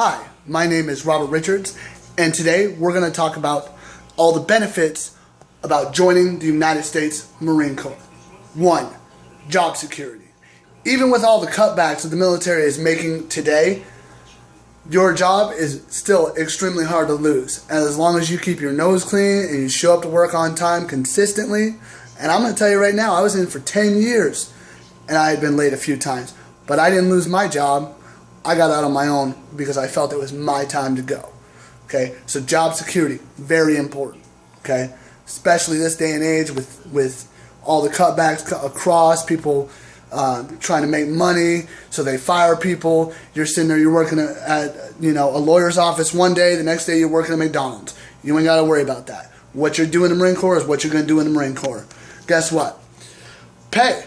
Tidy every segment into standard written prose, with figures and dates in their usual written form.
Hi, my name is Robert Richards, and today we're going to talk about all the benefits about joining the United States Marine Corps. 1. Job security. Even with all the cutbacks that the military is making today, your job is still extremely hard to lose. And as long as you keep your nose clean and you show up to work on time consistently, and I'm going to tell you right now, I was in for 10 years and I had been late a few times, but I didn't lose my job. I got out on my own because I felt it was my time to go. Okay, so job security, very important. Okay, especially this day and age with all the cutbacks across, people trying to make money, so they fire people. You're sitting there, you're working at a lawyer's office one day, the next day you're working at McDonald's. You ain't got to worry about that. What you're doing in the Marine Corps is what you're going to do in the Marine Corps. Guess what? Pay.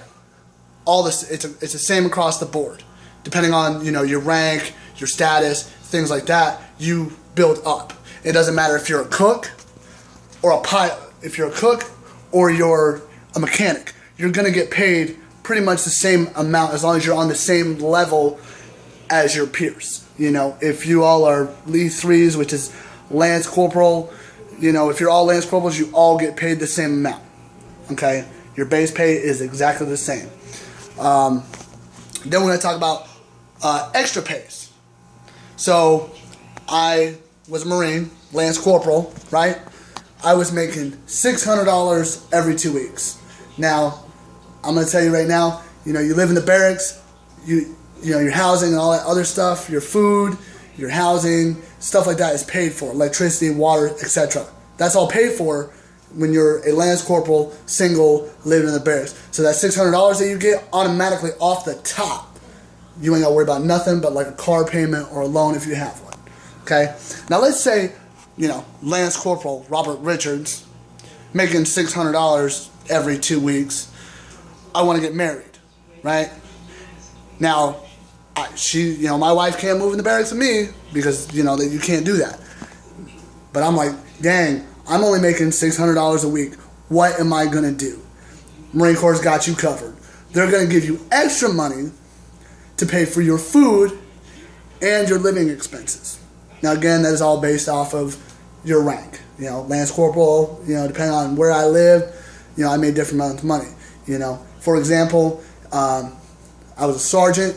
All this, it's the same across the board. Depending on your rank, your status, things like that, you build up. It doesn't matter if you're a cook or a pilot. If you're a cook or you're a mechanic, you're going to get paid pretty much the same amount as long as you're on the same level as your peers. If you all are Lee 3s, which is Lance Corporal, if you're all Lance Corporals, you all get paid the same amount. Okay? Your base pay is exactly the same. Then we're going to talk about extra pays. So I was a Marine, Lance Corporal, right? I was making $600 every 2 weeks. Now, I'm going to tell you right now, you live in the barracks, your housing and all that other stuff, your food, your housing, stuff like that is paid for. Electricity, water, etc. That's all paid for when you're a Lance Corporal, single, living in the barracks. So that $600 that you get automatically off the top, you ain't got to worry about nothing but like a car payment or a loan if you have one. Okay? Now let's say, Lance Corporal Robert Richards making $600 every 2 weeks. I want to get married, right? Now, my wife can't move in the barracks with me because, that you can't do that. But I'm like, dang, I'm only making $600 a week. What am I going to do? Marine Corps got you covered. They're going to give you extra money to pay for your food and your living expenses. Now, again, that is all based off of your rank. Lance Corporal, depending on where I live, I made different amounts of money. For example, I was a sergeant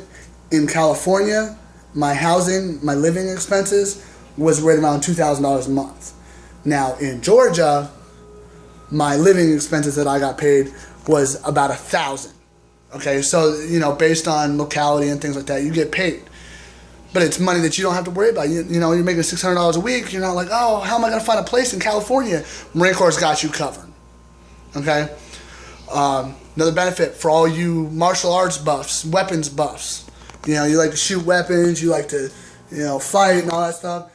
in California. My housing, my living expenses was right around $2,000 a month. Now, in Georgia, my living expenses that I got paid was about $1,000. Okay, so, based on locality and things like that, you get paid. But it's money that you don't have to worry about. You're making $600 a week. You're not like, oh, how am I going to find a place in California? Marine Corps got you covered. Okay? Another benefit for all you martial arts buffs, weapons buffs. You like to shoot weapons. You like to, fight and all that stuff.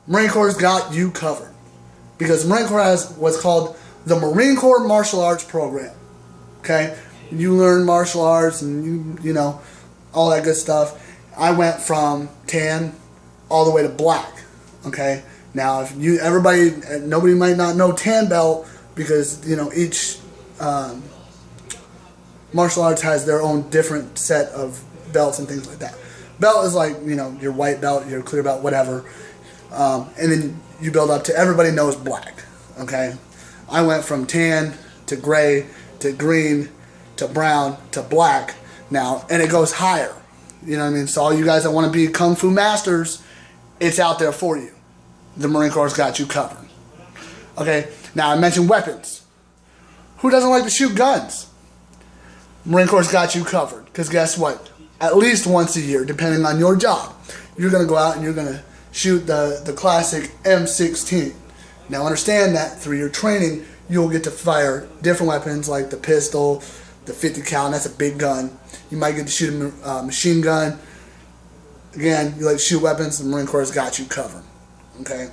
Marine Corps got you covered. Because Marine Corps has what's called the Marine Corps Martial Arts Program. Okay? You learn martial arts and all that good stuff. I went from tan all the way to black. Okay? Now, nobody might not know tan belt because, each martial arts has their own different set of belts and things like that. Belt is like, your white belt, your clear belt, whatever. And then you build up to everybody knows black. Okay? I went from tan to gray to green to brown to black now, and it goes higher. So all you guys that want to be Kung Fu masters, it's out there for you. The Marine Corps got you covered. Okay, now I mentioned weapons. Who doesn't like to shoot guns? Marine Corps got you covered. Because guess what? At least once a year, depending on your job, you're going to go out and you're going to shoot the classic M16. Now understand that through your training, you'll get to fire different weapons like the pistol, the 50 cal, and that's a big gun. You might get to shoot a machine gun. Again, you like to shoot weapons, the Marine Corps has got you covered. Okay?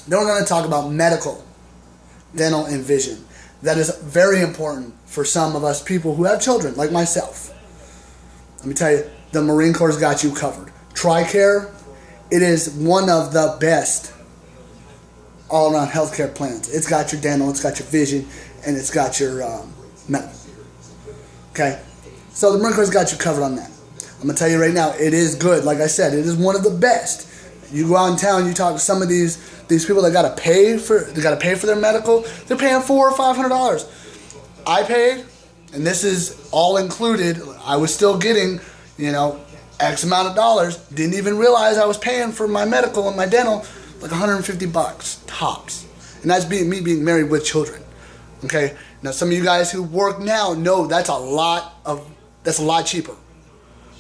Then we're going to talk about medical, dental, and vision. That is very important for some of us people who have children, like myself. Let me tell you, the Marine Corps has got you covered. TRICARE, it is one of the best all-around healthcare plans. It's got your dental, it's got your vision, and it's got your medical. Okay? So the Marine Corps got you covered on that. I'm going to tell you right now, it is good. Like I said, it is one of the best. You go out in town, you talk to some of these people that got to pay for their medical. They're paying $400 or $500. I paid, and this is all included. I was still getting, X amount of dollars. Didn't even realize I was paying for my medical and my dental like $150 tops. And that's me being married with children. Okay? Now some of you guys who work now know that's a lot cheaper.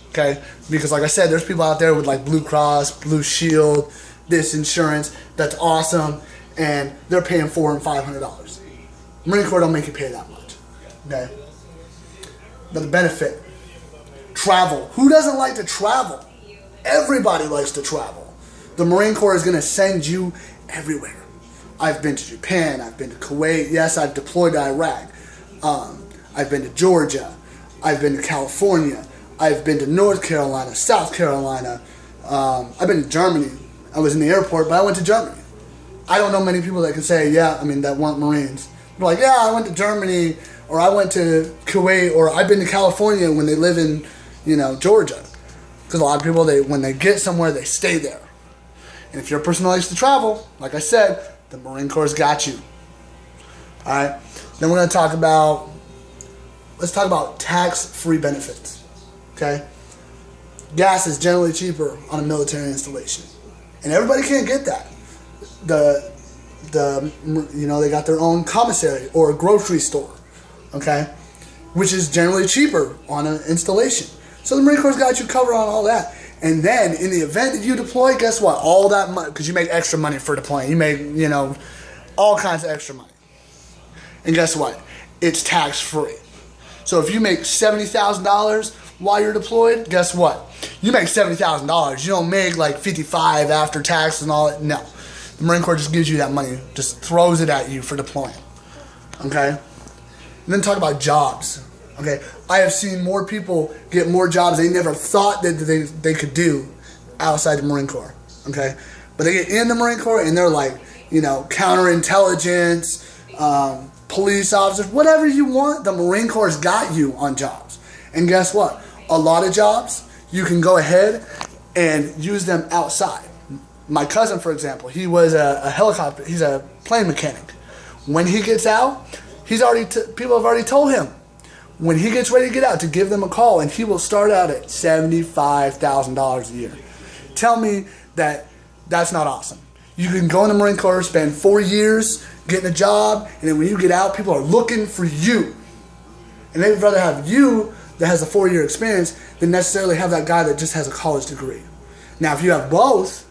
Okay? Because like I said, there's people out there with like Blue Cross, Blue Shield, this insurance that's awesome, and they're paying $400 and $500. Marine Corps don't make you pay that much. Okay? But the benefit, travel. Who doesn't like to travel? Everybody likes to travel. The Marine Corps is going to send you everywhere. I've been to Japan. I've been to Kuwait. Yes, I've deployed to Iraq. I've been to Georgia. I've been to California. I've been to North Carolina, South Carolina. I've been to Germany. I was in the airport, but I went to Germany. I don't know many people that can say, that weren't Marines. They're like, yeah, I went to Germany, or I went to Kuwait, or I've been to California when they live in, Georgia. Because a lot of people, when they get somewhere, they stay there. And if you're a person that likes to travel, like I said, the Marine Corps got you. All right. Then we're going to talk about, let's talk about tax-free benefits. Okay. Gas is generally cheaper on a military installation, and everybody can't get that. They got their own commissary or grocery store. Okay, which is generally cheaper on an installation. So the Marine Corps got you covered on all that. And then in the event that you deploy, guess what? All that money, because you make extra money for deploying. You make, all kinds of extra money. And guess what? It's tax-free. So if you make $70,000 while you're deployed, guess what? You make $70,000. You don't make like $55,000 after tax and all that. No. The Marine Corps just gives you that money, just throws it at you for deploying. Okay? And then talk about jobs. Okay, I have seen more people get more jobs they never thought that they could do outside the Marine Corps. Okay, but they get in the Marine Corps and they're like, counterintelligence, police officers, whatever you want. The Marine Corps has got you on jobs. And guess what? A lot of jobs you can go ahead and use them outside. My cousin, for example, he was he's a plane mechanic. When he gets out, people have already told him, when he gets ready to get out, to give them a call, and he will start out at $75,000 a year. Tell me that's not awesome. You can go in the Marine Corps, spend 4 years getting a job, and then when you get out, people are looking for you. And they'd rather have you that has a 4-year experience than necessarily have that guy that just has a college degree. Now, if you have both,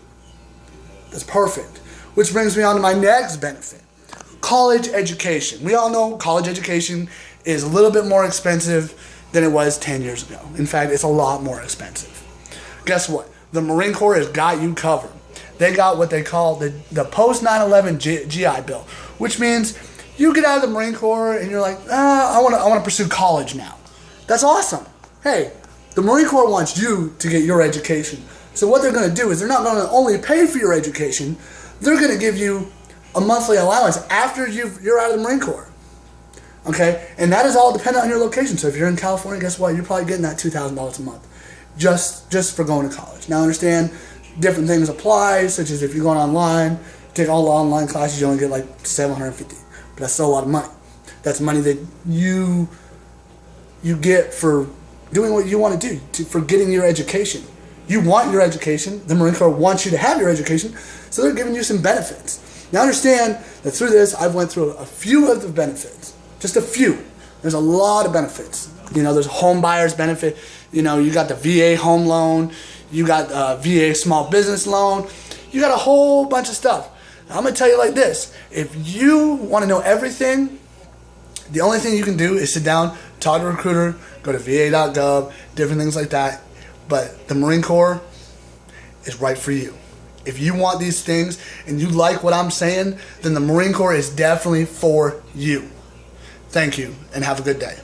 that's perfect. Which brings me on to my next benefit. College education. We all know college education is a little bit more expensive than it was 10 years ago. In fact, it's a lot more expensive. Guess what? The Marine Corps has got you covered. They got what they call the post 9/11 GI Bill, which means you get out of the Marine Corps and you're like, I want to pursue college now. That's awesome. Hey, the Marine Corps wants you to get your education. So what they're going to do is they're not going to only pay for your education, they're going to give you a monthly allowance after you're out of the Marine Corps. Okay, and that is all dependent on your location. So if you're in California, guess what? You're probably getting that $2,000 a month just for going to college. Now understand, different things apply, such as if you're going online, take all the online classes, you only get like $750. But that's still a lot of money. That's money that you get for doing what you want to do, for getting your education. You want your education. The Marine Corps wants you to have your education, so they're giving you some benefits. Now understand that through this, I've went through a few of the benefits. Just a few. There's a lot of benefits. There's a home buyer's benefit. You got the VA home loan. You got VA small business loan. You got a whole bunch of stuff. Now, I'm going to tell you like this. If you want to know everything, the only thing you can do is sit down, talk to a recruiter, go to va.gov, different things like that. But the Marine Corps is right for you. If you want these things and you like what I'm saying, then the Marine Corps is definitely for you. Thank you, and have a good day.